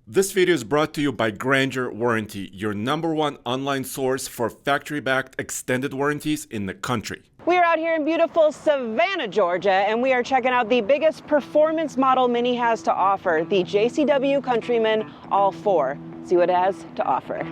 This video is brought to you by Grandeur Warranty, your #1 online source for factory-backed extended warranties in the country. We are out here in beautiful Savannah, Georgia, and we are checking out the biggest performance model Mini has to offer, the JCW Countryman All 4. See what it has to offer.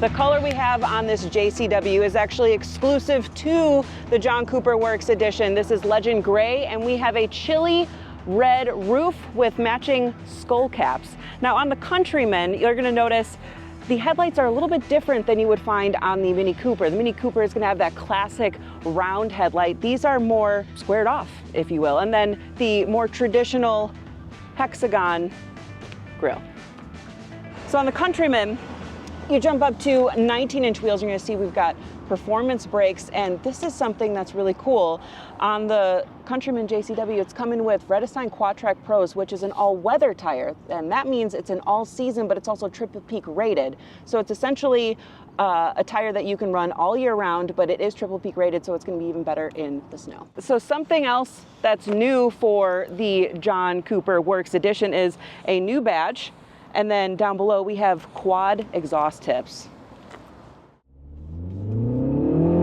The color we have on this JCW is actually exclusive to the John Cooper Works edition. This is Legend Gray, and we have a chili red roof with matching skull caps. Now on the Countryman, you're going to notice the headlights are a little bit different than you would find on the Mini Cooper. The Mini Cooper is going to have that classic round headlight. These are more squared off, if you will, and then the more traditional hexagon grille. So on the Countryman, you jump up to 19-inch wheels, you're going to see we've got performance brakes, and this is something that's really cool. On the Countryman JCW, it's coming with Redesine Quatrack Pros, which is an all-weather tire, and that means it's an all-season, but it's also triple peak rated. So it's essentially a tire that you can run all year round, but it is triple peak rated, so it's going to be even better in the snow. So something else that's new for the John Cooper Works edition is a new badge. And then down below we have quad exhaust tips.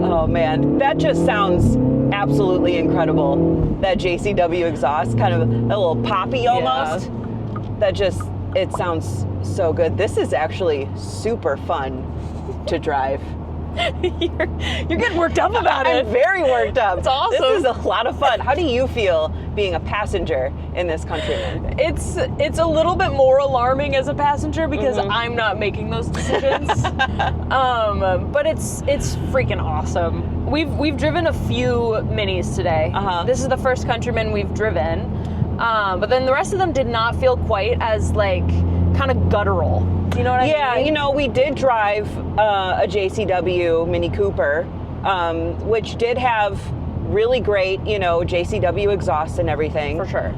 Oh man, that just sounds absolutely incredible. That JCW exhaust, kind of a little poppy almost. Yeah. That just, it sounds so good. This is actually super fun to drive. You're getting worked up about it. I'm very worked up. It's awesome. This is a lot of fun. How do you feel being a passenger in this Countryman? It's a little bit more alarming as a passenger because I'm not making those decisions. But it's freaking awesome. We've driven a few Minis today. This is the first Countryman we've driven. But then the rest of them did not feel quite as like kind of guttural. You know what I mean? Yeah, you know, we did drive a JCW Mini Cooper, which did have really great, you know, JCW exhaust and everything. For sure.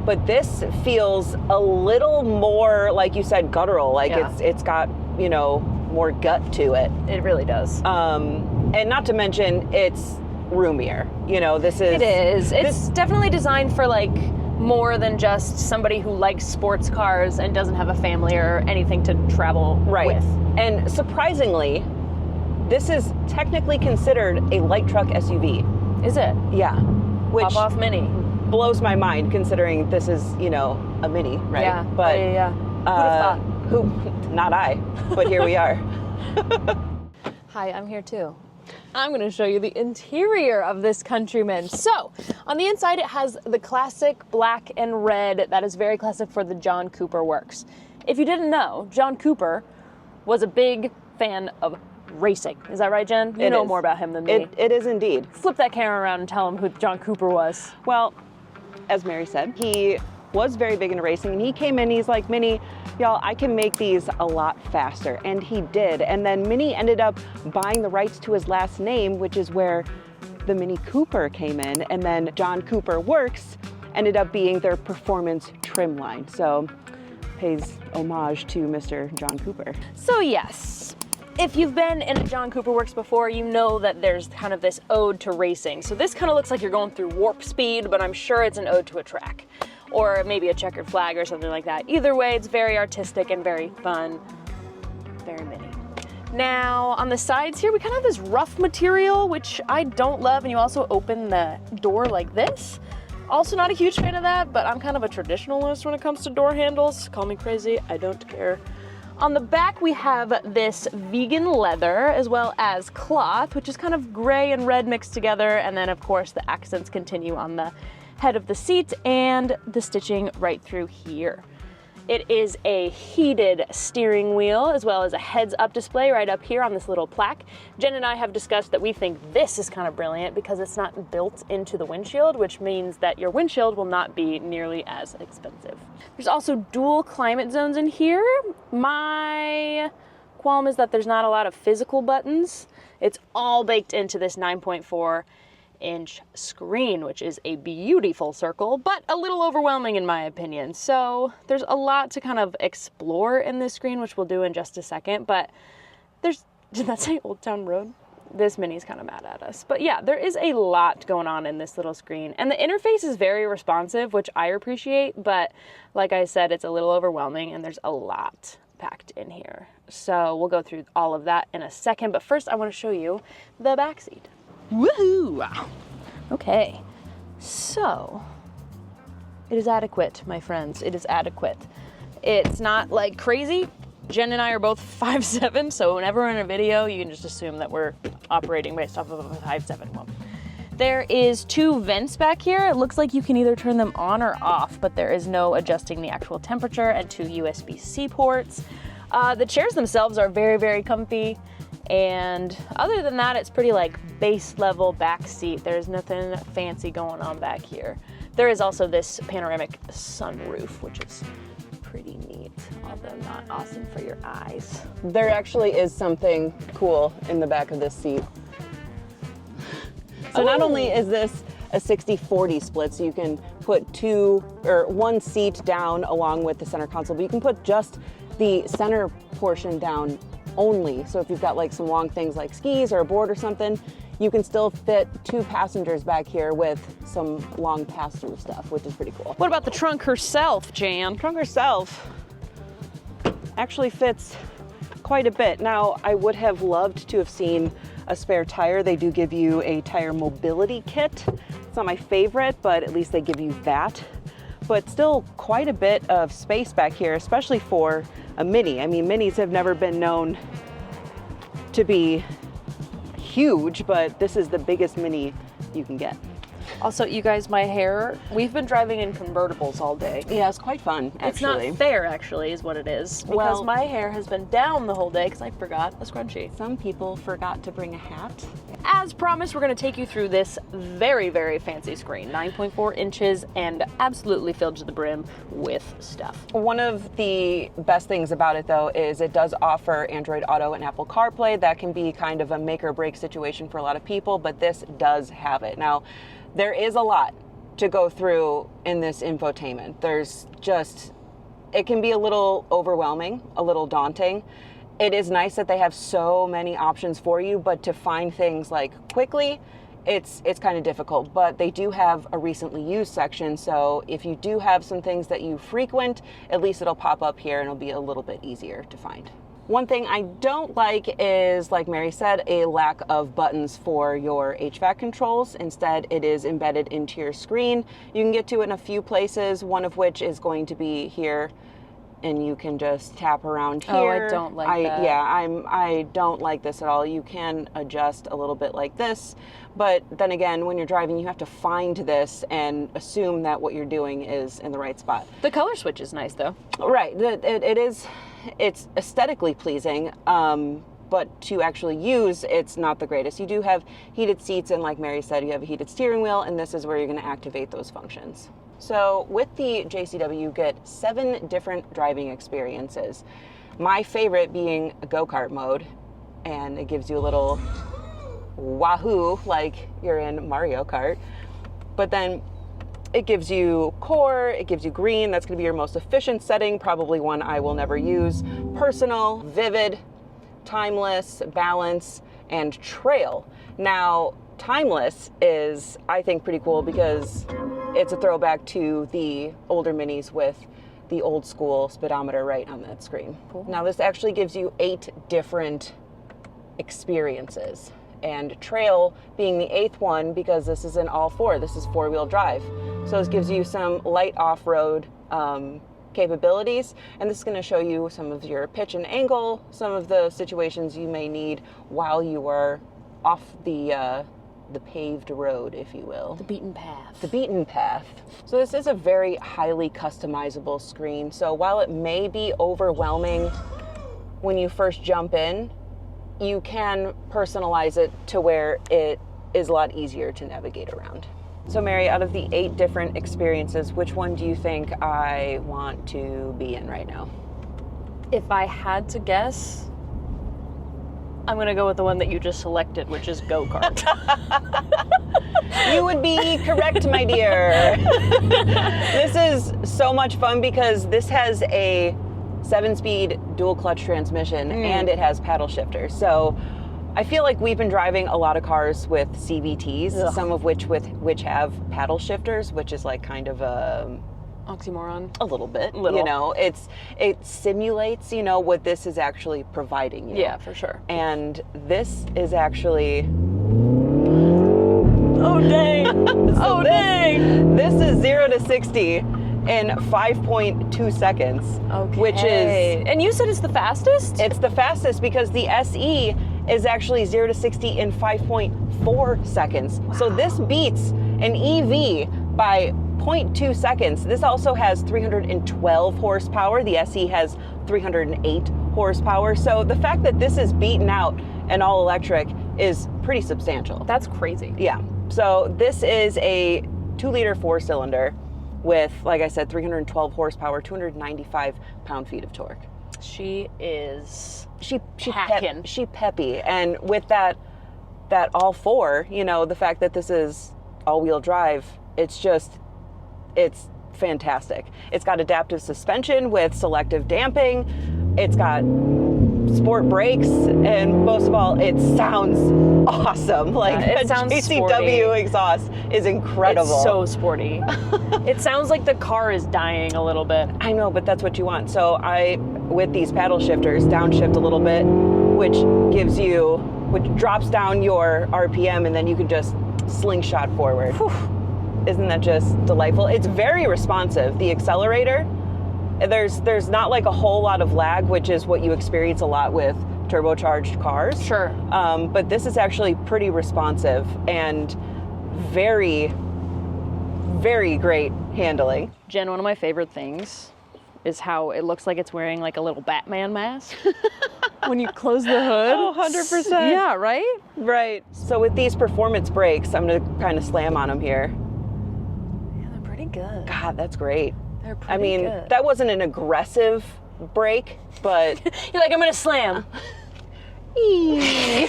But this feels a little more, like you said, guttural. Like it's got, you know, more gut to it. It really does. And not to mention, it's roomier. You know, this is... It is. It's definitely designed for like more than just somebody who likes sports cars and doesn't have a family or anything to travel with. And surprisingly, this is technically considered a light truck SUV. Is it? Yeah. Which Pop-off Mini. blows my mind considering this is, you know, a Mini, right? Yeah. But yeah. Who'd have thought? Not I, but here we are. Hi, I'm here too. I'm going to show you the interior of this Countryman. So, on the inside it has the classic black and red that is very classic for the John Cooper Works. If you didn't know, John Cooper was a big fan of racing. Is that right, Jen? You know more about him than me. It is indeed. Flip that camera around and tell him who John Cooper was. Well, as Mary said, he was very big into racing, and he came in, he's like, Mini, y'all, I can make these a lot faster, and he did. And then Mini ended up buying the rights to his last name, which is where the Mini Cooper came in, and then John Cooper Works ended up being their performance trim line. So pays homage to Mr. John Cooper. So yes, if you've been in a John Cooper Works before, you know that there's kind of this ode to racing. So this kind of looks like you're going through warp speed, but I'm sure it's an ode to a track. Or maybe a checkered flag or something like that. Either way, it's very artistic and very fun. Very Mini. Now, on the sides here, we kind of have this rough material, which I don't love, and you also open the door like this. Also not a huge fan of that, but I'm kind of a traditionalist when it comes to door handles. Call me crazy, I don't care. On the back, we have this vegan leather as well as cloth, which is kind of gray and red mixed together, and then of course the accents continue on the head of the seat and the stitching right through here. It is a heated steering wheel as well as a heads-up display right up here on this little plaque. Jen and I have discussed that we think this is kind of brilliant because it's not built into the windshield, which means that your windshield will not be nearly as expensive. There's also dual climate zones in here. My qualm is that there's not a lot of physical buttons. It's all baked into this 9.4-inch screen, which is a beautiful circle, but a little overwhelming in my opinion. So there's a lot to kind of explore in this screen, which we'll do in just a second, but did that say Old Town Road? this Mini's kind of mad at us. But yeah, there is a lot going on in this little screen. And the interface is very responsive, which I appreciate. But like I said, it's a little overwhelming and there's a lot packed in here. So we'll go through all of that in a second. But first, I want to show you the back seat. Woohoo! Okay, so it is adequate, my friends. It is adequate. It's not like crazy. Jen and I are both 5'7", so whenever we're in a video, you can just assume that we're operating based off of a 5'7" one. There is 2 vents back here. It looks like you can either turn them on or off, but there is no adjusting the actual temperature, and 2 USB-C ports. The chairs themselves are very, very comfy. And other than that, it's pretty like base level back seat. There's nothing fancy going on back here. There is also this panoramic sunroof, which is pretty neat, although not awesome for your eyes. There actually is something cool in the back of this seat. So not only is this a 60-40 split, so you can put 1 seat down along with the center console, but you can put just the center portion down only. So if you've got like some long things like skis or a board or something, you can still fit 2 passengers back here with some long pass-through stuff, which is pretty cool. What about the trunk herself, Jan? Trunk herself actually fits quite a bit. Now, I would have loved to have seen a spare tire. They do give you a tire mobility kit. It's not my favorite, but at least they give you that. But still quite a bit of space back here, especially for a Mini. I mean, Minis have never been known to be huge, but this is the biggest Mini you can get. Also, you guys, my hair, we've been driving in convertibles all day. Yeah, it's quite fun, actually. It's not fair, actually, is what it is. Because Well- my hair has been down the whole day because I forgot a scrunchie. Some people forgot to bring a hat. As promised, we're going to take you through this very, very fancy screen. 9.4 inches and absolutely filled to the brim with stuff. One of the best things about it, though, is it does offer Android Auto and Apple CarPlay. That can be kind of a make or break situation for a lot of people, but this does have it. Now, there is a lot to go through in this infotainment. It can be a little overwhelming, a little daunting. It is nice that they have so many options for you, but to find things like quickly, it's kind of difficult. But they do have a recently used section, so if you do have some things that you frequent, at least it'll pop up here and it'll be a little bit easier to find. One thing I don't like is, like Mary said, a lack of buttons for your HVAC controls. Instead, it is embedded into your screen. You can get to it in a few places, one of which is going to be here, and you can just tap around here. Oh, I don't like that. Yeah, I don't like this at all. You can adjust a little bit like this, but then again, when you're driving, you have to find this and assume that what you're doing is in the right spot. The color switch is nice, though. Right, it's aesthetically pleasing, but to actually use, it's not the greatest. You do have heated seats, and like Mary said, you have a heated steering wheel, and this is where you're going to activate those functions. So with the JCW, you get 7 different driving experiences. My favorite being a go-kart mode, and it gives you a little wahoo like you're in Mario Kart. But then it gives you core, it gives you green, that's gonna be your most efficient setting, probably one I will never use. Personal, vivid, timeless, balance, and trail. Now, timeless is, I think, pretty cool because it's a throwback to the older Minis with the old school speedometer right on that screen. Cool. Now, this actually gives you 8 different experiences, and trail being the 8th one because this is in all 4. This is 4-wheel drive. So this gives you some light off-road capabilities, and this is going to show you some of your pitch and angle, some of the situations you may need while you are off the paved road, if you will. The beaten path. The beaten path. So this is a very highly customizable screen. So while it may be overwhelming when you first jump in, you can personalize it to where it is a lot easier to navigate around. So Mary, out of the 8 different experiences, which one do you think I want to be in right now? If I had to guess, I'm gonna go with the one that you just selected, which is go-kart. You would be correct, my dear. This is so much fun because this has a 7-speed dual clutch transmission and it has paddle shifters. So I feel like we've been driving a lot of cars with CVTs, Ugh. some of which have paddle shifters, which is like kind of a Oxymoron. little bit. Little. You know, it simulates, you know, what this is actually providing you. Yeah, for sure. And this is actually. Oh dang! Dang! This is 0 to 60 in 5.2 seconds, Okay. which is. And you said it's the fastest? It's the fastest because the SE is actually 0 to 60 in 5.4 seconds. So this beats an EV by 0.2 seconds. This also has 312 horsepower. The SE has 308 horsepower. So the fact that this is beaten out an all-electric is pretty substantial. That's crazy. Yeah. So this is a 2-liter 4-cylinder with, like I said, 312 horsepower, 295 pound-feet of torque. She is She packing. she peppy, and with that all 4, you know, the fact that this is all-wheel drive, it's fantastic. It's got adaptive suspension with selective damping. It's got sport brakes, and most of all, it sounds awesome. Like it the sounds JCW sporty. exhaust is incredible. It's so sporty. It sounds like the car is dying a little bit. I know, but that's what you want. So with these paddle shifters, downshift a little bit, which drops down your RPM, and then you can just slingshot forward. Whew. Isn't that just delightful? It's very responsive. The accelerator, there's not like a whole lot of lag, which is what you experience a lot with turbocharged cars. Sure. But this is actually pretty responsive and very, very great handling. Jen, one of my favorite things is how it looks like it's wearing like a little Batman mask when you close the hood. Oh, 100%. Yeah, right? Right. So with these performance brakes, I'm going to kind of slam on them here. Yeah, they're pretty good. God, that's great. They're pretty I mean, good. that wasn't an aggressive brake, but You're like, I'm gonna slam. I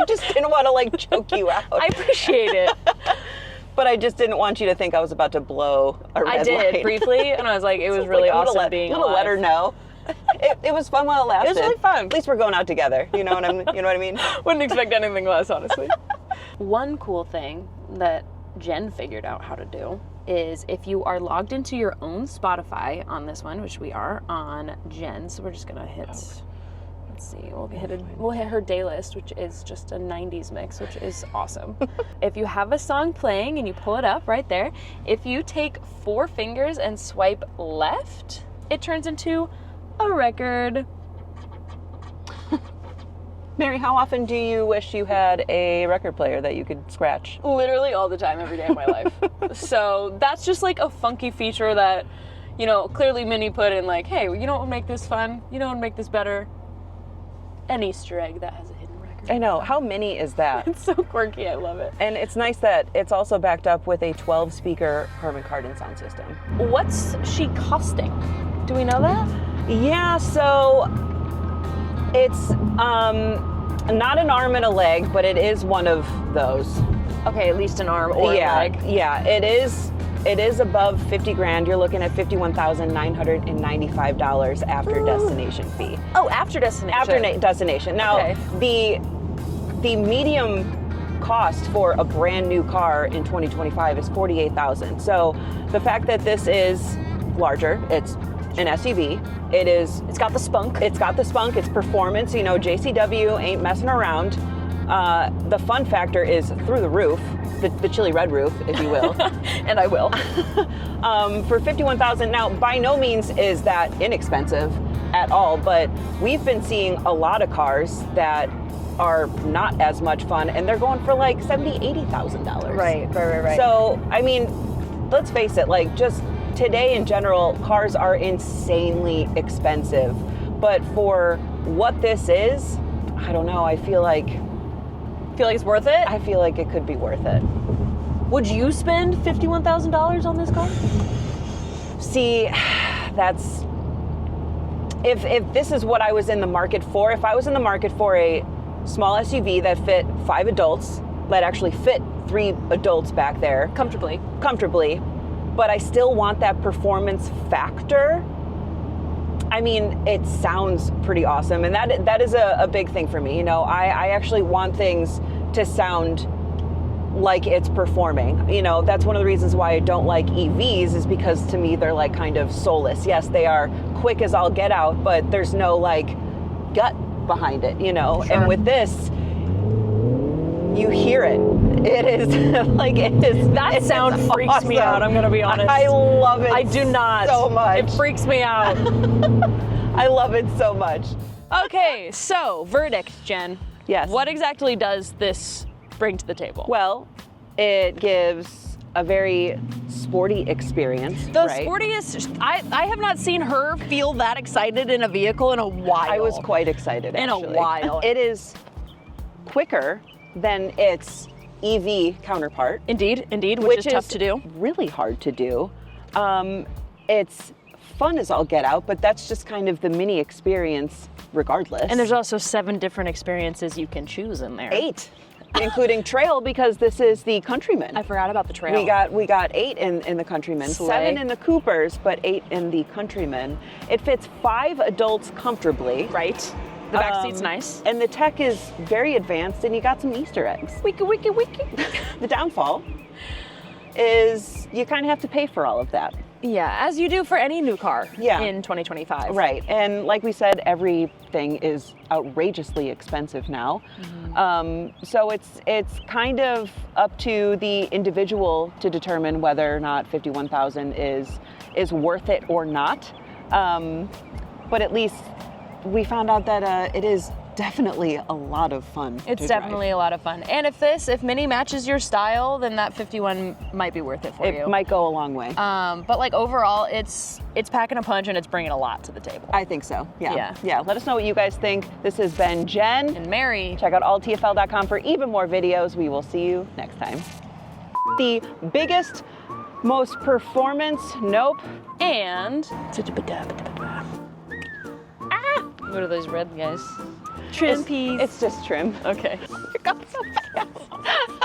just didn't want to like choke you out. I appreciate it. But I just didn't want you to think I was about to blow a red I did light. briefly, and I was like, it was really I'm awesome gonna being I'm gonna let her alive. know. It was fun while it lasted. It was really fun. At least we're going out together. You know what I mean? Wouldn't expect anything less, honestly. One cool thing that Jen figured out how to do is if you are logged into your own Spotify on this one, which we are on Jen's, so we're just gonna hit. Let's see, we'll hit her day list, which is just a 90s mix, which is awesome. If you have a song playing and you pull it up right there, if you take 4 fingers and swipe left, it turns into a record. Mary, how often do you wish you had a record player that you could scratch? Literally all the time, every day of my life. So that's just like a funky feature that, you know, clearly Minnie put in, like, hey, you know what would make this fun? You know what would make this better? An Easter egg that has a hidden record. I know. How mini is that? It's so quirky, I love it. And it's nice that it's also backed up with a 12-speaker Harman Kardon sound system. What's she costing? Do we know that? Yeah, so it's not an arm and a leg, but it is one of those. Okay, at least an arm or a leg. Yeah, it is above 50 grand. You're looking at $51,995 after destination fee. Oh, after destination. After destination. Now, Okay. the medium cost for a brand new car in 2025 is $48,000. So the fact that this is larger, it's an SUV. It's got the spunk. It's got the spunk. It's performance. You know, JCW ain't messing around. The fun factor is through the roof, the chili red roof, if you will. And I will. For $51,000. Now, by no means is that inexpensive at all, but we've been seeing a lot of cars that are not as much fun, and they're going for like $70,000, $80,000. Right. So, I mean, let's face it, like just today in general, cars are insanely expensive. But for what this is, I don't know, I feel like it's worth it? I feel like it could be worth it. Would you spend $51,000 on this car? See, that's if this is what I was in the market for. If I was in the market for a small SUV that fit 5 adults, that actually fit 3 adults back there Comfortably. but I still want that performance factor, I mean, it sounds pretty awesome, and that is a big thing for me. You know, I actually want things to sound like it's performing. You know, that's one of the reasons why I don't like EVs, is because to me they're like kind of soulless. Yes, they are quick as all get out, but there's no like gut behind it, you know. Sure. And with this, you hear it. It is like it is. That sound freaks me out, I'm gonna be honest. I love it. I do not. So much. It freaks me out. I love it so much. Okay, so verdict, Jen. Yes. What exactly does this bring to the table? Well, it gives a very sporty experience. The right? sportiest, I have not seen her feel that excited in a vehicle in a while. I was quite excited, In a actually. while. It is quicker than its EV counterpart. Indeed, which is tough to do. Really hard to do. It's fun as all get out, but that's just kind of the mini experience regardless. And there's also 7 different experiences you can choose in there. 8, including trail, because this is the Countryman. I forgot about the trail. We got 8 in the Countryman, Slay. 7 in the Coopers, but 8 in the Countryman. It fits 5 adults comfortably. Right. The back seat's nice. And the tech is very advanced, and you got some Easter eggs. Wiki, wiki, wiki. The downfall is you kind of have to pay for all of that. Yeah, as you do for any new car Yeah. in 2025. Right, and like we said, everything is outrageously expensive now. So it's kind of up to the individual to determine whether or not 51,000 is worth it or not. But at least we found out that it is definitely a lot of fun. It's definitely a lot of fun. And if Mini matches your style, then that 51 might be worth it for you. It might go a long way. But like overall, it's packing a punch and it's bringing a lot to the table. I think so. Yeah. Yeah. Let us know what you guys think. This has been Jen. And Mary. Check out alltfl.com for even more videos. We will see you next time. The biggest, most performance, nope. And what are those red guys? Trim piece. It's just trim. Okay. You're going so fast.